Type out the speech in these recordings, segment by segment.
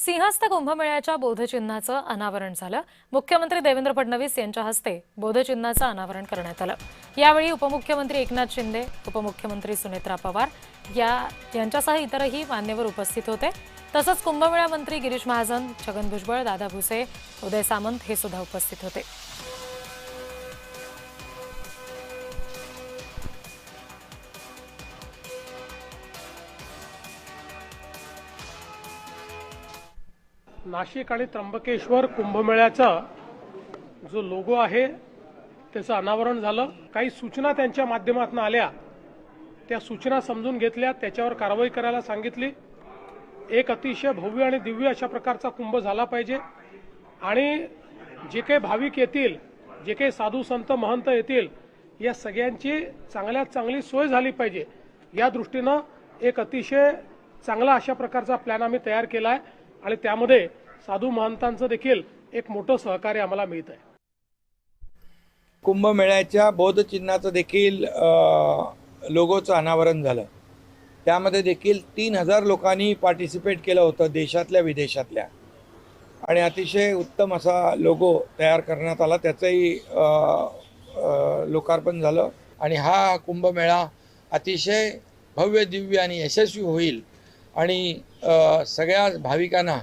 सिंहस्थ कुंभमेळ्याच्या बोधचिन्हाचं अनावरण झालं। मुख्यमंत्री देवेंद्र फडणवीस यांच्या हस्ते बोधचिन्हाचं अनावरण करण्यात आलं। यावेळी उपमुख्यमंत्री एकनाथ शिंदे, उपमुख्यमंत्री सुनेत्रा पवार यांच्यासह इतरही मान्यवर उपस्थित होते। तसंच कुंभमेळा मंत्री गिरीश महाजन, छगन भुजबळ, दादा भुसे, उदय सामंत हे सुद्धा उपस्थित होते। नाशिक आणि त्र्यंबकेश्वर कुंभमेळ्याचा जो लोगो आहे त्याचं अनावरण झालं। काही सूचना त्यांच्या माध्यमातून आल्या, त्या सूचना समजून घेतल्या, त्याच्यावर कारवाई करायला सांगितली। एक अतिशय भव्य आणि दिव्य अशा प्रकारचा कुंभ झाला पाहिजे आणि जे काही भाविक येतील, जे काही साधू संत महंत येतील, या सगळ्यांची चांगल्यात चांगली सोय झाली पाहिजे। या दृष्टीनं एक अतिशय चांगला अशा प्रकारचा प्लॅन आम्ही तयार केला आहे आणि त्यामध्ये साधू महंतांचं देखील एक मोठं सहकार्य आम्हाला मिळत आहे। कुंभमेळ्याच्या बोधचिन्हाचं देखील लोगोचं अनावरण झालं। त्यामध्ये देखील 3000 लोकांनी पार्टिसिपेट केलं होतं, देशातल्या विदेशातल्या, आणि अतिशय उत्तम असा लोगो तयार करण्यात आला। त्याचंही लोकार्पण झालं आणि हा कुंभमेळा अतिशय भव्य, दिव्य आणि यशस्वी होईल आणि सगळ्या भाविकांना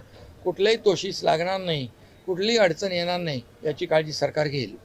कुठलंही तोशीस लागणार नाही, कुठलीही अडचण येणार नाही, याची काळजी सरकार घेईल।